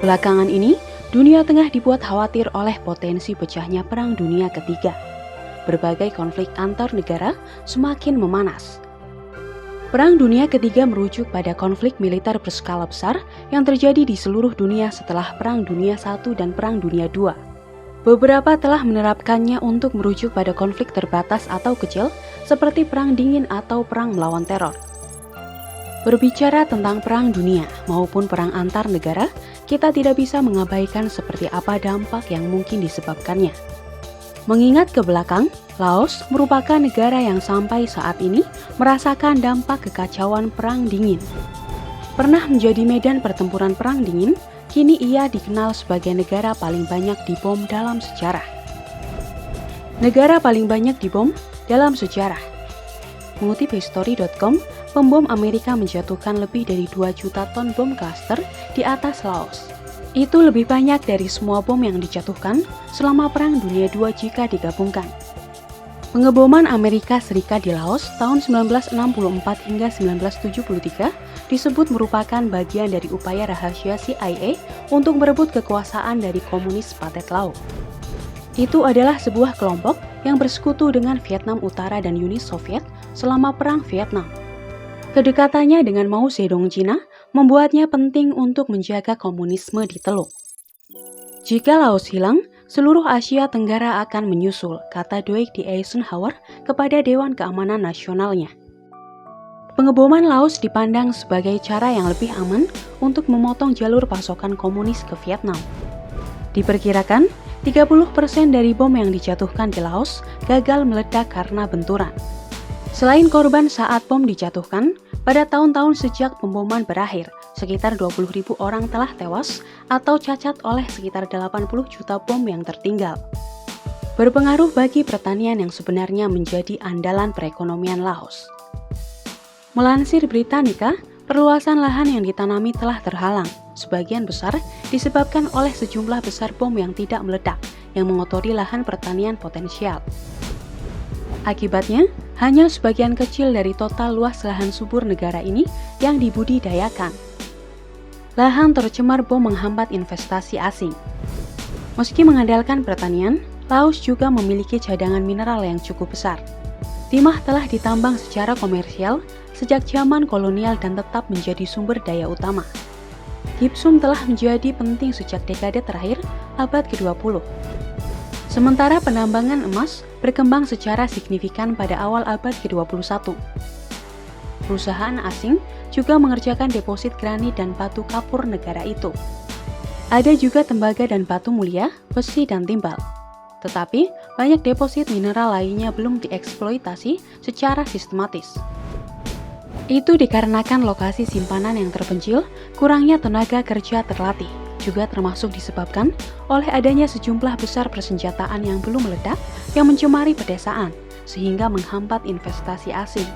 Belakangan ini, dunia tengah dibuat khawatir oleh potensi pecahnya Perang Dunia Ketiga. Berbagai konflik antar negara semakin memanas. Perang Dunia Ketiga merujuk pada konflik militer berskala besar yang terjadi di seluruh dunia setelah Perang Dunia I dan Perang Dunia II. Beberapa telah menerapkannya untuk merujuk pada konflik terbatas atau kecil seperti Perang Dingin atau Perang Melawan Teror. Berbicara tentang perang dunia maupun perang antar negara, kita tidak bisa mengabaikan seperti apa dampak yang mungkin disebabkannya. Mengingat ke belakang, Laos merupakan negara yang sampai saat ini merasakan dampak kekacauan Perang Dingin. Pernah menjadi medan pertempuran Perang Dingin, kini ia dikenal sebagai negara paling banyak dibom dalam sejarah. Negara paling banyak dibom dalam sejarah. Mengutip History.com, pembom Amerika menjatuhkan lebih dari 2 juta ton bom klaster di atas Laos. Itu lebih banyak dari semua bom yang dijatuhkan selama Perang Dunia II jika digabungkan. Pengeboman Amerika Serikat di Laos tahun 1964 hingga 1973 disebut merupakan bagian dari upaya rahasia CIA untuk merebut kekuasaan dari komunis Pathet Lao. Itu adalah sebuah kelompok yang bersekutu dengan Vietnam Utara dan Uni Soviet selama Perang Vietnam. Kedekatannya dengan Mao Zedong Cina membuatnya penting untuk menjaga komunisme di Teluk. Jika Laos hilang, seluruh Asia Tenggara akan menyusul, kata Dwight D. Eisenhower kepada Dewan Keamanan Nasionalnya. Pengeboman Laos dipandang sebagai cara yang lebih aman untuk memotong jalur pasokan komunis ke Vietnam. Diperkirakan, 30% dari bom yang dijatuhkan di Laos gagal meledak karena benturan. Selain korban saat bom dijatuhkan, pada tahun-tahun sejak pemboman berakhir, sekitar 20.000 orang telah tewas atau cacat oleh sekitar 80 juta bom yang tertinggal. Berpengaruh bagi pertanian yang sebenarnya menjadi andalan perekonomian Laos. Melansir Britannica, perluasan lahan yang ditanami telah terhalang, sebagian besar disebabkan oleh sejumlah besar bom yang tidak meledak, yang mengotori lahan pertanian potensial. Akibatnya, hanya sebagian kecil dari total luas lahan subur negara ini yang dibudidayakan. Lahan tercemar bom menghambat investasi asing. Meski mengandalkan pertanian, Laos juga memiliki cadangan mineral yang cukup besar. Timah telah ditambang secara komersial sejak zaman kolonial dan tetap menjadi sumber daya utama. Gipsum telah menjadi penting sejak dekade terakhir abad ke-20. Sementara penambangan emas berkembang secara signifikan pada awal abad ke-21. Perusahaan asing juga mengerjakan deposit granit dan batu kapur negara itu. Ada juga tembaga dan batu mulia, besi dan timbal. Tetapi, banyak deposit mineral lainnya belum dieksploitasi secara sistematis. Itu dikarenakan lokasi simpanan yang terpencil, kurangnya tenaga kerja terlatih, juga termasuk disebabkan oleh adanya sejumlah besar persenjataan yang belum meledak yang mencemari pedesaan, sehingga menghambat investasi asing.